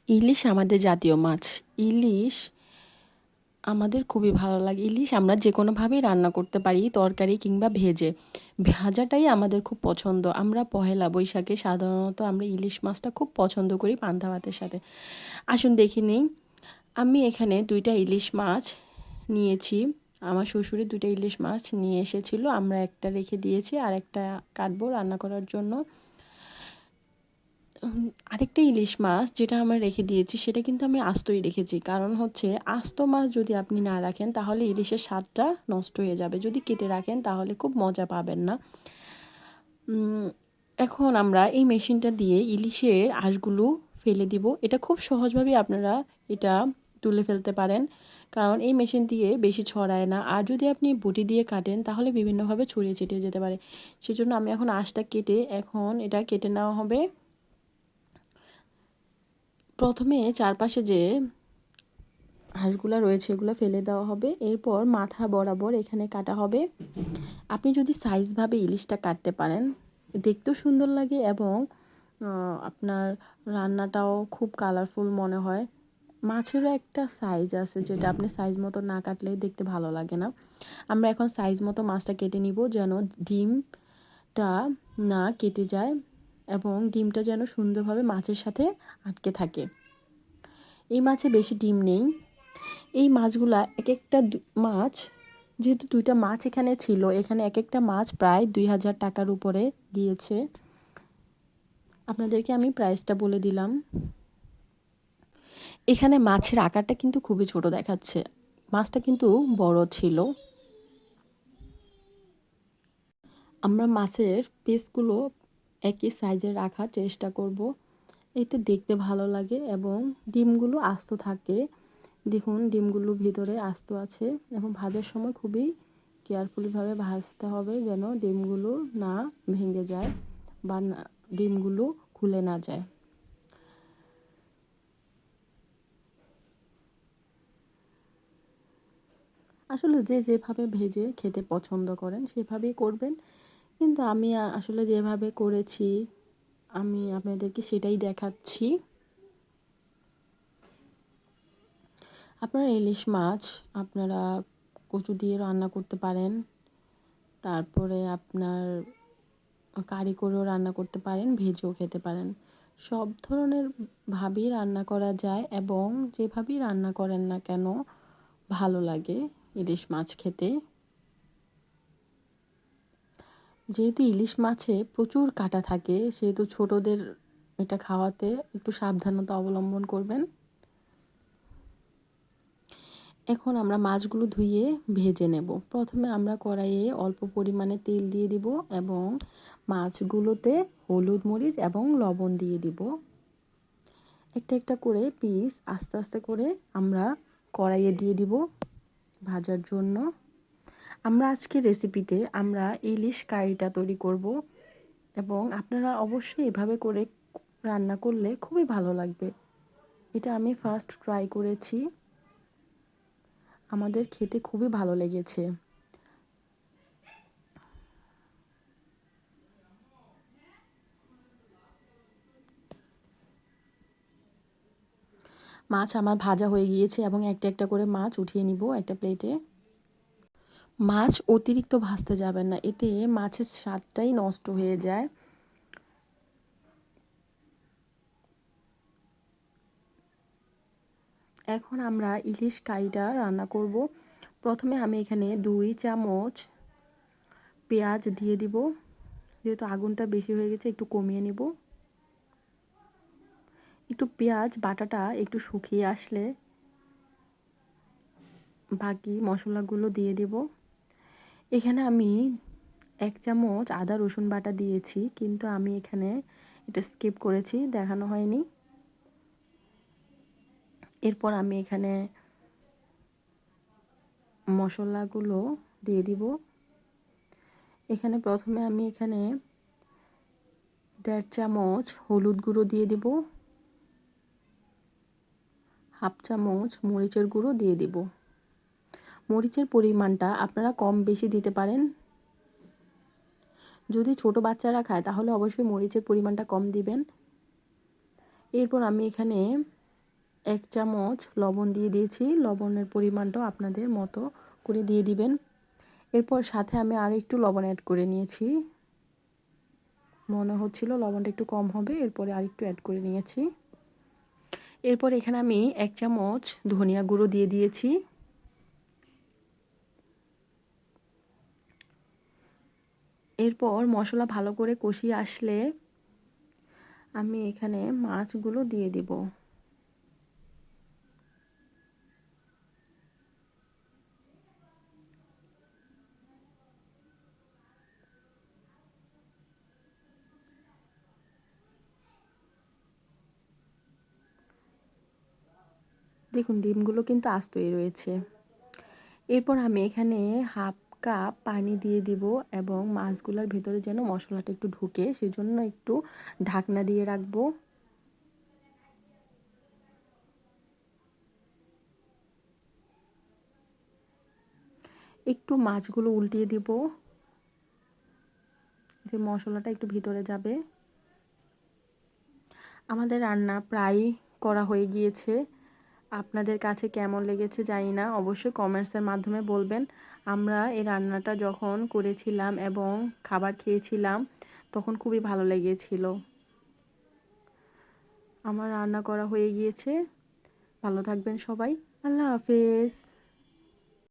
ইলিশ আমাদের জাতীয় মাছ। ইলিশ আমাদের খুবই ভালো লাগে। ইলিশ আমরা যেকোনোভাবেই রান্না করতে পারি, তরকারি কিংবা ভেজে। ভাজাটাই আমাদের খুব পছন্দ। আমরা পহেলা বৈশাখে সাধারণত আমরা ইলিশ মাছটা খুব পছন্দ করি পান্তা ভাতের সাথে। আসুন দেখে নিই। আমি এখানে ২ টা ইলিশ মাছ নিয়েছি। আমার শ্বশুরে ২ টা ইলিশ মাছ নিয়ে এসেছিল। আমরা একটা রেখে দিয়েছি, আরেকটা কাটবো রান্না করার জন্য। আরেকটা ইলিশ মাছ যেটা আমরা রেখে দিয়েছি সেটা কিন্তু আমি আস্তই রেখেছি। কারণ হচ্ছে আস্ত মাছ যদি আপনি না রাখেন তাহলে ইলিশের স্বাদটা নষ্ট হয়ে যাবে। যদি কেটে রাখেন তাহলে খুব মজা পাবেন না। উম এখন আমরা এই মেশিনটা দিয়ে ইলিশের আঁশগুলো ফেলে দিব। এটা খুব সহজভাবেই আপনারা এটা তুলে ফেলতে পারেন। কারণ এই মেশিন দিয়ে বেশি ছড়ায় না। আর যদি আপনি বটি দিয়ে কাটেন তাহলে বিভিন্নভাবে ছড়িয়ে ছিটিয়ে যেতে পারে। সেজন্য আমি এখন আঁশটা কেটে এখন এটা কেটে নেওয়া হবে। প্রথমে চারপাশে যে হাঁসগুলা রয়েছে এগুলো ফেলে দেওয়া হবে। এরপর মাথা বরাবর এখানে কাটা হবে। আপনি যদি সাইজভাবে ইলিশটা কাটতে পারেন দেখতেও সুন্দর লাগে এবং আপনার রান্নাটাও খুব কালারফুল মনে হয়। মাছেরও একটা সাইজ আছে যেটা আপনি সাইজ মতো না কাটলে দেখতে ভালো লাগে না। আমরা এখন সাইজ মতো মাছটা কেটে নিব যেন ডিমটা না কেটে যায় এবং ডিমটা যেন সুন্দরভাবে মাছের সাথে আটকে থাকে। এই মাছে বেশি ডিম নেই। এই মাছগুলা একেকটা মাছ যেহেতু ২ টা মাছ এখানে ছিল, এখানে একেকটা মাছ প্রায় ২,০০০ টাকার উপরে গিয়েছে। আপনাদেরকে আমি প্রাইসটা বলে দিলাম। এখানে মাছের আকারটা কিন্তু খুবই ছোট দেখাচ্ছে। মাছটা কিন্তু বড় ছিল। আমরা মাছের পিসগুলো একই সাইজের রাখার চেষ্টা করব। এতে দেখতে ভালো লাগে এবং ডিমগুলো আস্ত থাকে। দেখুন ডিমগুলো ভিতরে আস্ত আছে এবং ভাজার সময় খুবই কেয়ারফুলিভাবে ভাজতে হবে যেন ডিমগুলো না ভেঙে যায় বা ডিমগুলো খুলে না যায়। আসলে যে যেভাবে ভেজে খেতে পছন্দ করেন সেভাবেই করবেন। কিন্তু আমি আসলে যেভাবে করেছি আমি আপনাদেরকে সেটাই দেখাচ্ছি। আপনারা ইলিশ মাছ আপনারা কচু দিয়ে রান্না করতে পারেন। তারপরে আপনার কারি করেও রান্না করতে পারেন, ভেজেও খেতে পারেন। সব ধরনের ভাবেই রান্না করা যায় এবং যেভাবেই রান্না করেন না কেন ভালো লাগে ইলিশ মাছ খেতে। যেহেতু ইলিশ মাছে প্রচুর কাঁটা থাকে সেহেতু ছোটদের এটা খাওয়াতে একটু সাবধানতা অবলম্বন করবেন। এখন আমরা মাছগুলো ধুয়ে ভেজে নেব। প্রথমে আমরা কড়াইয়ে অল্প পরিমাণে তেল দিয়ে দিব এবং মাছগুলোতে হলুদ মরিচ এবং লবণ দিয়ে দিব। একটা একটা করে পিস আস্তে আস্তে করে আমরা কড়াইয়ে দিয়ে দিব ভাজার জন্য। আমরা আজকের রেসিপিতে আমরা ইলিশ কারিটা তৈরি করব এবং আপনারা অবশ্যই এভাবে করে রান্না করলে খুবই ভালো লাগবে। এটা আমি ফার্স্ট ট্রাই করেছি, আমাদের খেতে খুবই ভালো লেগেছে। মাছ আমার ভাজা হয়ে গিয়েছে এবং একটা একটা করে মাছ উঠিয়ে নিব একটা প্লেটে। মাছ অতিরিক্ত ভাজতে যাবেন না, এতে মাছের স্বাদটাই নষ্ট হয়ে যায়। এখন আমরা ইলিশ কারিটা রান্না করব। প্রথমে আমি এখানে ২ চামচ পেঁয়াজ দিয়ে দিব। যেহেতু আগুনটা বেশি হয়ে গেছে একটু কমিয়ে নিব। একটু পেঁয়াজ বাটাটা একটু শুকিয়ে আসলে বাকি মশলাগুলো দিয়ে দেব। এখানে আমি ১ চামচ আদা রসুন বাটা দিয়েছি কিন্তু আমি এখানে এটা স্কিপ করেছি, দেখানো হয়নি। এরপর আমি এখানে মশলাগুলো দিয়ে দিব। এখানে প্রথমে আমি এখানে ১.৫ চামচ হলুদ গুঁড়ো দিয়ে দিব, ১/২ চামচ মরিচের গুঁড়ো দিয়ে দিব। মরিচের পরিমাণটা আপনারা কম বেশি দিতে পারেন। যদি ছোট বাচ্চারা খায় তাহলে অবশ্যই মরিচের পরিমাণটা কম দিবেন। এরপর আমি এখানে 1 চামচ লবণ দিয়ে দিয়েছি। লবণের পরিমাণটাও আপনাদের মতো করে দিয়ে দিবেন। এরপর সাথে আমি আরও একটু লবণ অ্যাড করে নিয়েছি। মনে হচ্ছিল লবণটা একটু কম হবে, এরপরে আরেকটু অ্যাড করে নিয়েছি। এরপর এখানে আমি 1 চামচ ধনিয়া গুঁড়ো দিয়ে দিয়েছি। এরপর মশলা ভালো করে কষিয়ে আসলে আমি এখানে মাছগুলো দিয়ে দিব। দেখুন ডিমগুলো কিন্তু আস্তই রয়েছে। এরপর আমি এখানে হাফ কাপ পানি দিয়ে দিব এবং মাছগুলোর ভেতরে যেন মশলাটা একটু ঢুকে সেজন্য একটু ঢাকনা দিয়ে রাখবো। একটু মাছগুলো উল্টিয়ে দিব, এতে মশলাটা একটু ভিতরে যাবে। আমাদের রান্না প্রায় করা হয়ে গিয়েছে। আপনাদের কাছে কেমন লেগেছে জানি না, অবশ্যই কমেন্টসের মাধ্যমে বলবেন। আমরা এই রান্নাটা যখন করেছিলাম এবং খাবার খেয়েছিলাম তখন খুবই ভালো লেগেছিল। আমার রান্না করা হয়ে গিয়েছে। ভালো থাকবেন সবাই। আল্লাহ হাফেজ।